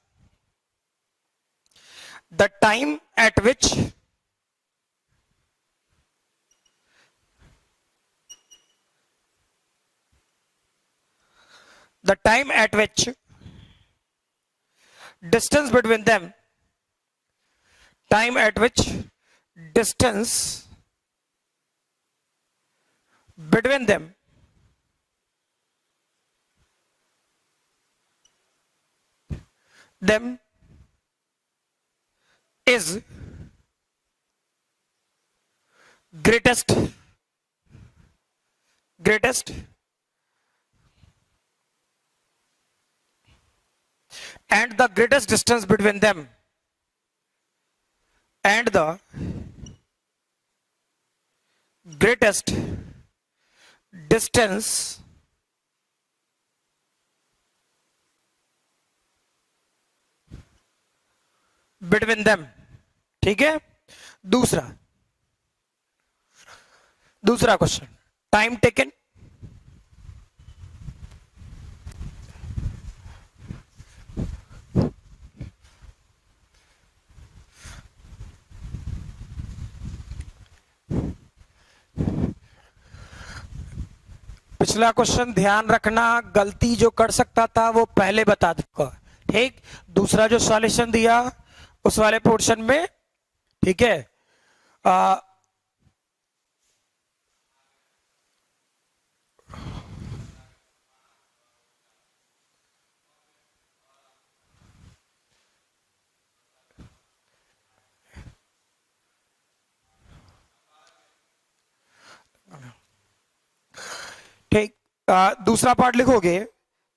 the time at which distance between them, time at which distance between them is greatest and the greatest distance between them and the greatest distance between them. ठीक है, दूसरा क्वेश्चन, टाइम टेकन, पिछला क्वेश्चन ध्यान रखना, गलती जो कर सकता था वो पहले बता दूंगा, ठीक। दूसरा जो सॉल्यूशन दिया उस वाले पोर्शन में, ठीक है, ठीक। दूसरा पार्ट लिखोगे,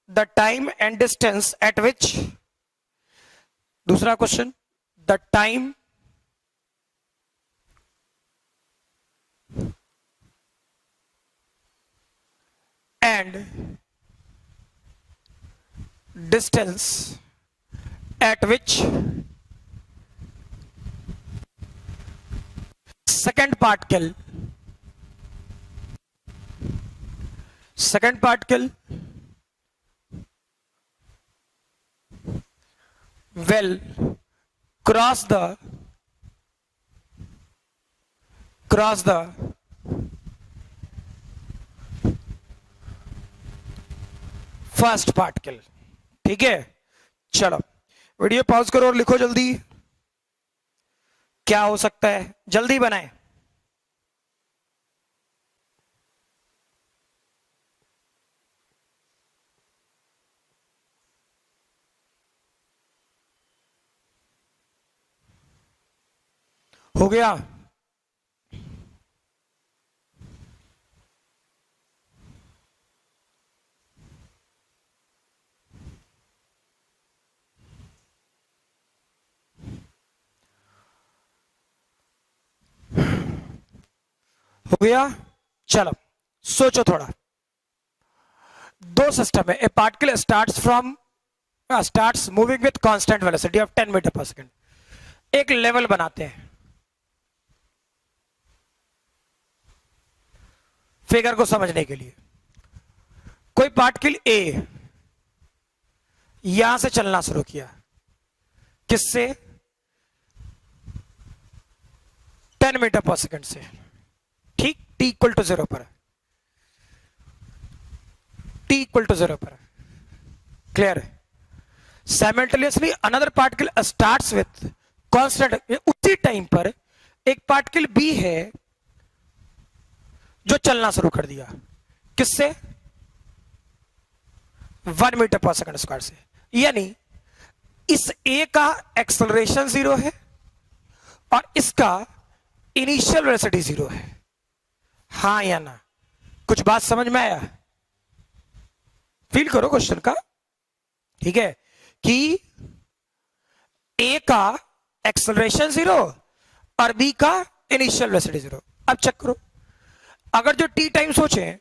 the time and distance at which, दूसरा question, the time and distance at which second particle will cross the first particle। ठीक है, चलो वीडियो पॉज करो और लिखो जल्दी, क्या हो सकता है, जल्दी बनाएं। हो गया, हो गया, चलो सोचो थोड़ा। दो सिस्टम है, a particle starts from starts moving with constant velocity of 10 metre per second. एक लेवल बनाते हैं फिगर को समझने के लिए। कोई पार्टिकल ए यहां से चलना शुरू किया, किससे? 10 मीटर पर सेकेंड से, ठीक, t इक्वल टू 0 पर, t इक्वल टू 0 पर, क्लियर है? Simultaneously another particle starts with constant, उसी टाइम पर एक पार्टिकल बी है जो चलना शुरू कर दिया, किससे? 1 मीटर पर सेकंड स्क्वायर से। यानी इस ए का एक्सेलरेशन 0 है और इसका इनिशियल वेलोसिटी 0 है। हाँ या ना? कुछ बात समझ में आया? फील करो क्वेश्चन का, ठीक है, कि ए का एक्सेलरेशन 0 और बी का इनिशियल वेलोसिटी 0। अब चेक करो, अगर जो टी टाइम सोचे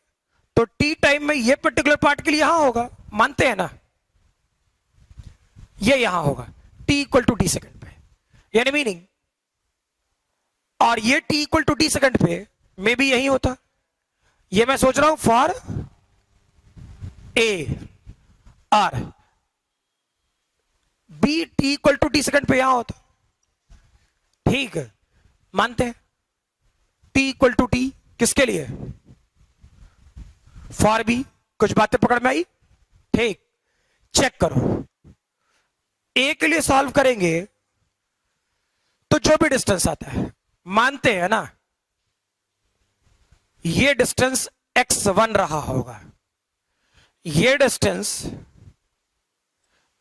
तो टी टाइम में ये पर्टिकुलर पार्टिकल यहां होगा, मानते हैं ना? ये यहां होगा t equal to t second पे, यानी मीनिंग, और ये t equal to t second पे मे भी यही होता। ये मैं सोच रहा हूं फॉर ए और B t equal to t second पे यहां होता, ठीक है, मानते हैं t इक्वल टू टी किसके लिए? For B. कुछ बातें पकड़ में आई? ठीक, चेक करो, ए के लिए सॉल्व करेंगे तो जो भी डिस्टेंस आता है, मानते हैं ना, ये डिस्टेंस x1 रहा होगा, ये डिस्टेंस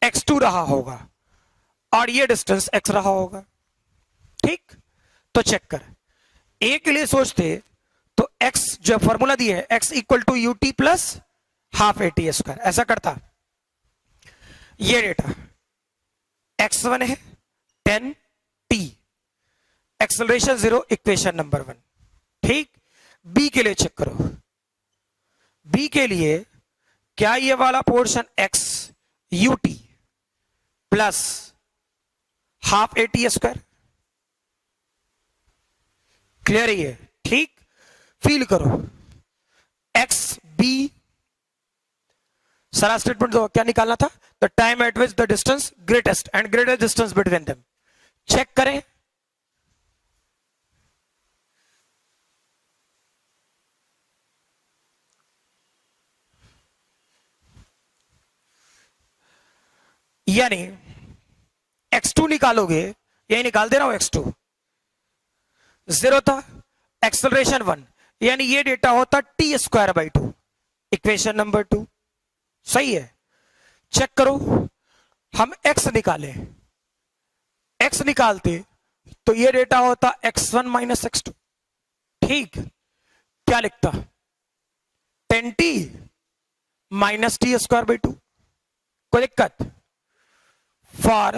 x2 रहा होगा और ये डिस्टेंस x रहा होगा, ठीक? तो चेक कर, ए के लिए सोचते तो x जो फॉर्मूला दिया है, x equal to u t plus half a t square, ऐसा करता। ये डेटा x1 है 10 t, एक्सेलरेशन 0, इक्वेशन नंबर 1, ठीक? बी के लिए चेक करो, बी के लिए क्या ये वाला portion x u t plus half a t square, clear ही है, ठीक? फील करो, एक्स बी, सारा स्टेटमेंट दो, क्या निकालना था? The time at which the distance greatest and greatest distance between them. Check करें, यानी x2 निकालोगे, यही निकाल दे रहा हूं, x2 0 था, एक्सेलरेशन 1, यानी ये डेटा होता T square by 2, equation number 2, सही है? चेक करो, हम x निकालें, x निकालते तो ये डेटा होता x1 माइनस x2, ठीक? क्या लिखता? 10t minus T square by 2। कोई दिक्कत? फॉर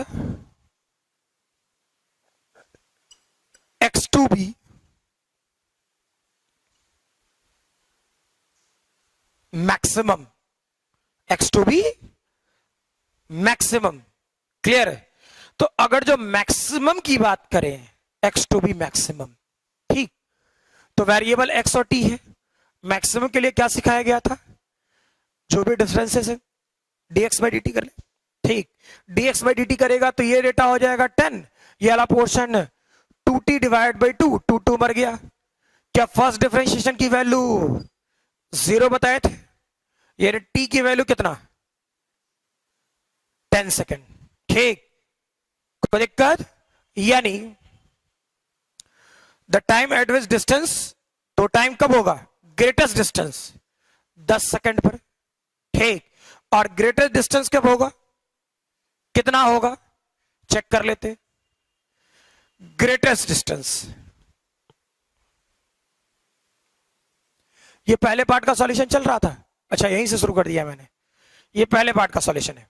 x2 भी मैक्सिमम, x2 भी मैक्सिमम, क्लियर है? तो अगर जो मैक्सिमम की बात करें, x2 भी मैक्सिमम, ठीक? तो वेरिएबल x और t है, मैक्सिमम के लिए क्या सिखाया गया था? जो भी डिफरेंसेस है dx बाई dt कर ले, ठीक? dx बाई dt करेगा तो ये डेटा हो जाएगा 10, ये वाला पोर्शन 2t डिवाइड बाई 2, 2 मर गया। क्या फर्स्ट डिफरेंशिएशन की वैल्यू 0 बताए थे? ये t की वैल्यू कितना? 10 सेकेंड, ठीक? कोई दिक्कत? यानी the time at which distance, तो टाइम कब होगा? ग्रेटेस्ट डिस्टेंस 10 सेकेंड पर, ठीक? और ग्रेटेस्ट डिस्टेंस कब होगा? कितना होगा? चेक कर लेते, ग्रेटेस्ट डिस्टेंस, ये पहले पार्ट का सॉल्यूशन चल रहा था, अच्छा यहीं से शुरू कर दिया मैंने, ये पहले पार्ट का सॉल्यूशन है।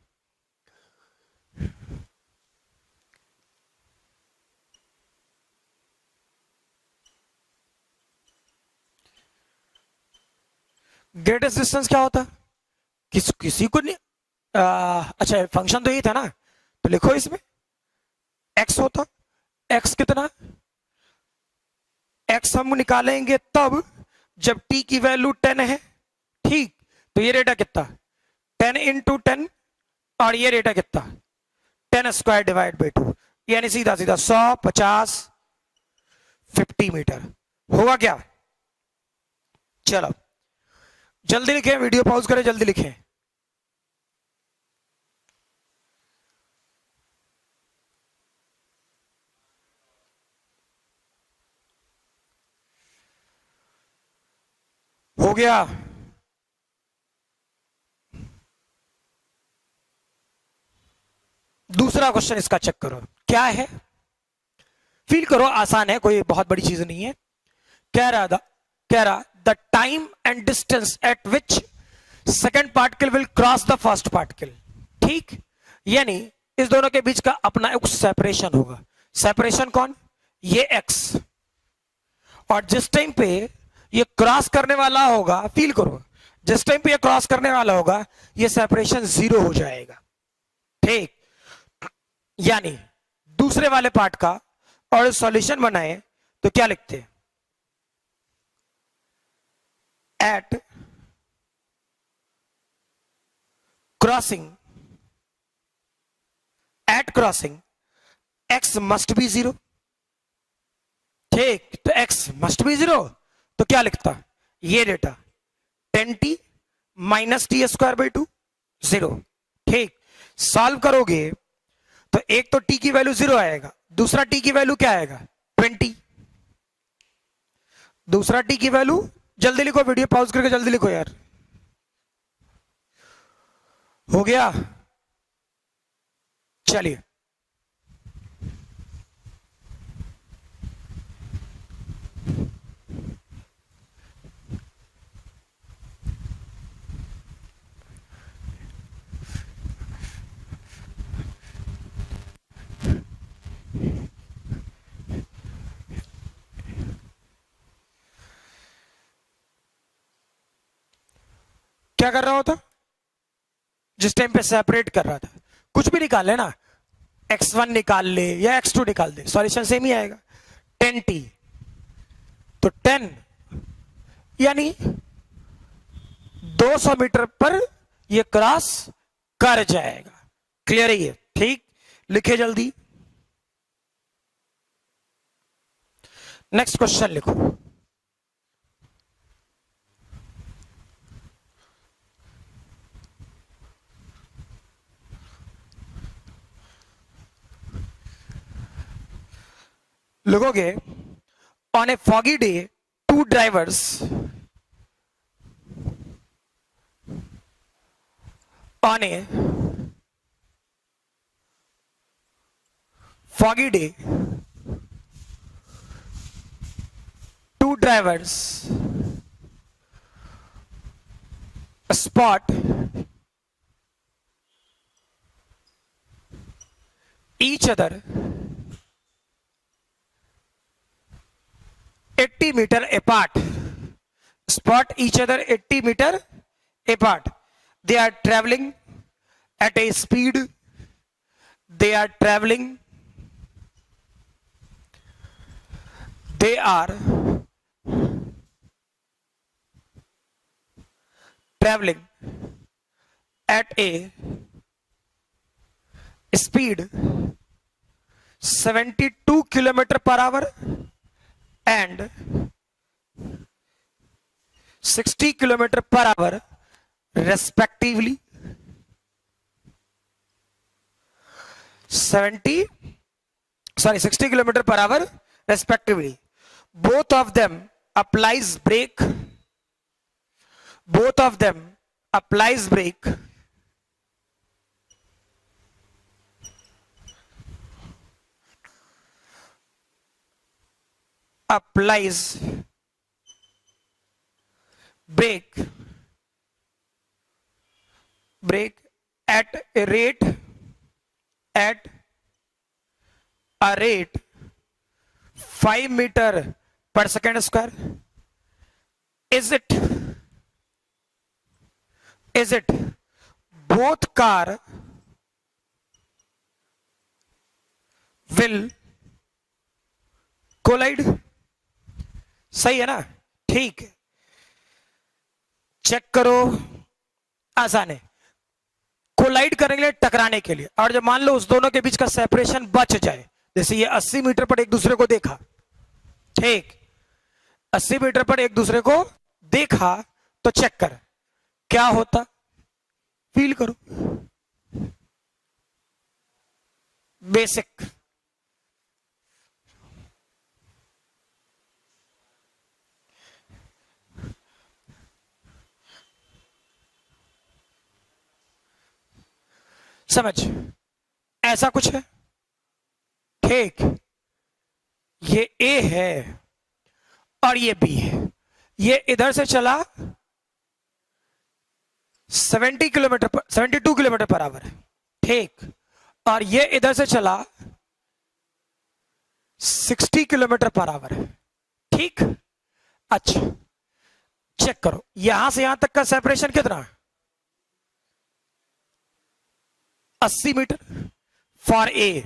ग्रेटेस्ट डिस्टेंस क्या होता? किसी को नहीं, अच्छा फंक्शन तो यही था ना, तो लिखो इसमें x होता, x कितना, x हम निकालेंगे तब जब t की वैल्यू 10 है, ठीक। तो ये रेटा कितना, 10 इंटू 10, और ये रेटा कितना 10 स्क्वायर डिवाइड बाई 2, यानी सीधा सीधा 100, 50, 50 मीटर होगा क्या। चलो जल्दी लिखें, वीडियो पॉज करें, जल्दी लिखें। हो गया। दूसरा क्वेश्चन इसका चेक करो क्या है, फील करो आसान है, कोई बहुत बड़ी चीज नहीं है। कह रहा the time and distance at which second particle will cross the first particle, ठीक। यानी इस दोनों के बीच का अपना एक सेपरेशन होगा। सेपरेशन कौन, ये x, और जिस टाइम पे ये क्रॉस करने वाला होगा, फील करो, जिस टाइम पे ये क्रॉस करने वाला होगा ये सेपरेशन 0 हो जाएगा, ठीक। यानी दूसरे वाले पार्ट का और सॉल्यूशन बनाए तो क्या लिखते हैं, at crossing x must be 0, ठीक। तो x मस्ट बी 0, तो क्या लिखता, ये data 10t minus T square by 2, 0, ठीक। सॉल्व करोगे तो एक तो t की वैल्यू 0 आएगा, दूसरा t की वैल्यू क्या आएगा 20, दूसरा t की वैल्यू, जल्दी लिखो, वीडियो पॉज करके जल्दी लिखो यार। हो गया, चलिए क्या कर रहा होता, जिस टाइम पे सेपरेट कर रहा था, कुछ भी निकाल ले ना, x1 निकाल ले या x2 निकाल दे, सॉल्यूशन सेम ही आएगा। 10t तो 10 यानी 200 मीटर पर ये क्रॉस कर जाएगा, क्लियर है ये, ठीक। लिखे जल्दी, नेक्स्ट क्वेश्चन लिखो। लिखोगे, on a foggy day two drivers on a foggy day, two drivers spot each other 80 meter apart. Spot each other 80 meter apart. They are traveling at a speed. They are traveling. They are traveling at a speed 72 kilometer per hour and 60 kilometer per hour respectively. 60 kilometer per hour respectively. Both of them applies brake. Both of them applies brake. Applies brake at a rate 5 meter per second square. Is it both car will collide। सही है ना? ठीक है, चेक करो, आसान है। कोलाइड करने के लिए, टकराने के लिए, और जब मान लो उस दोनों के बीच का सेपरेशन बच जाए, जैसे ये 80 मीटर पर एक दूसरे को देखा, ठीक, 80 मीटर पर एक दूसरे को देखा, तो चेक कर क्या होता, फील करो, बेसिक। समझ, ऐसा कुछ है, ठीक, ये ए है और ये बी है, ये इधर से चला 70 किलोमीटर पर, 72 किलोमीटर पर आवर है, ठीक, और ये इधर से चला 60 किलोमीटर पर आवर है, ठीक। अच्छा, चेक करो, यहां से यहां तक का सेपरेशन कितना है? 80 मीटर फॉर ए।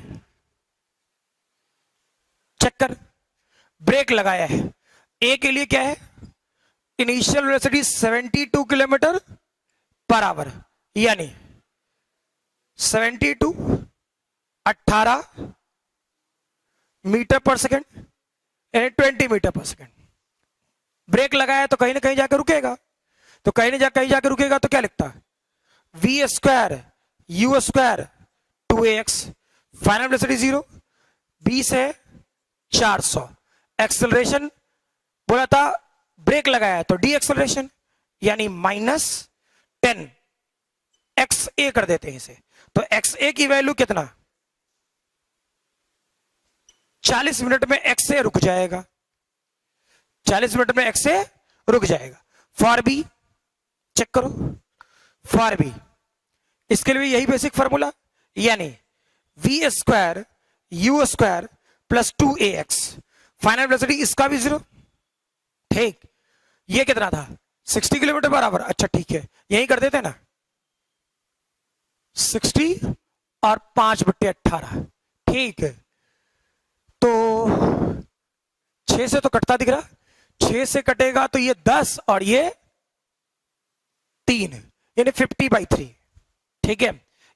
चेक कर, ब्रेक लगाया है, ए के लिए क्या है? Initial velocity 72 kilometre per hour, यानी 72 18 मीटर पर सेकेंड, यानी 20 मीटर पर सेकेंड। ब्रेक लगाया तो कहीं ना कहीं जाकर रुकेगा, तो कहीं जाकर रुकेगा, तो क्या लिखता है? V square u square 2ax, final velocity 0, B से 400, एक्सेलरेशन बोला था, ब्रेक लगाया तो डी एक्सेलरेशन, यानी -10 एक्स ए कर देते हैं इसे, तो एक्स ए की वैल्यू कितना? 40 मिनट में एक्स ए रुक जाएगा, 40 मिनट में एक्स ए रुक जाएगा। फॉर बी चेक करो, फॉर बी इसके लिए यही बेसिक फार्मूला, यानी v square u square plus 2ax, final velocity इसका भी 0, ठीक। ये कितना था? 60 किलोमीटर बराबर। अच्छा ठीक है, यही कर देते ना, 60 और 5/18, ठीक है। तो 6 से तो कटता दिख रहा, 6 से कटेगा तो ये 10 और ये 3, यानी 50/3, ठीक है।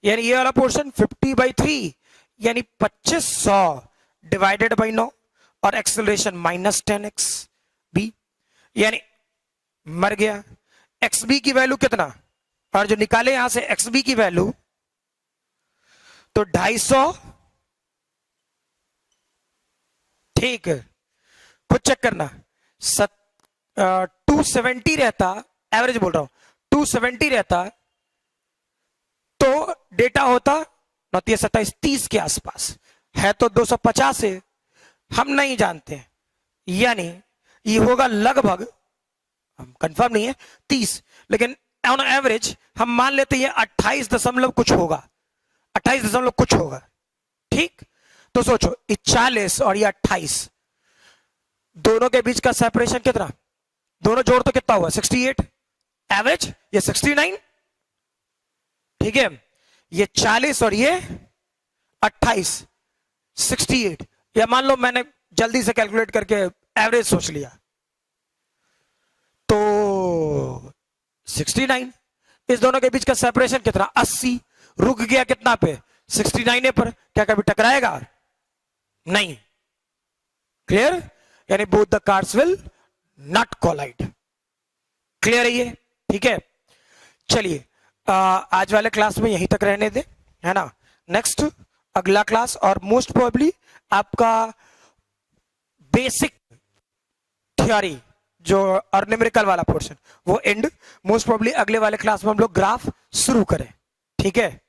यानी ये वाला पोर्शन 50/3, यानी 2500 डिवाइडेड बाई 9, और एक्सेलरेशन -10x बी, यानी मर गया। एक्स बी की वैल्यू कितना? और जो निकाले यहां से एक्स बी की वैल्यू, तो 250, ठीक है। खुद चेक करना, 270 रहता, एवरेज बोल रहा हूं, 270 रहता तो डेटा होता 29 27 30 के आसपास, है तो 250 है, हम नहीं जानते, यानी ये होगा लगभग, हम कंफर्म नहीं है 30, लेकिन ऑन एवरेज हम मान लेते हैं 28 दशमलव कुछ होगा, 28 दशमलव कुछ होगा, ठीक। तो सोचो 40 और ये 28, दोनों के बीच का सेपरेशन कितना? दोनों जोड़ तो कितना हुआ? 68, एवरेज ये 69, ठीक है। ये 40 और ये 28, 68, या मान लो मैंने जल्दी से कैलकुलेट करके एवरेज सोच लिया, तो 69, इस दोनों के बीच का सेपरेशन कितना? 80, रुक गया कितना पे? 69 पर। क्या कभी टकराएगा? नहीं, क्लियर, यानी both the cars will not collide, clear है ये, ठीक है। चलिए आज वाले क्लास में यहीं तक रहने दे, है ना। नेक्स्ट अगला क्लास, और मोस्ट प्रोबेबली आपका बेसिक थ्योरी जो और न्यूमेरिकल वाला पोर्शन वो एंड, मोस्ट प्रोबेबली अगले वाले क्लास में हम लोग ग्राफ शुरू करें, ठीक है।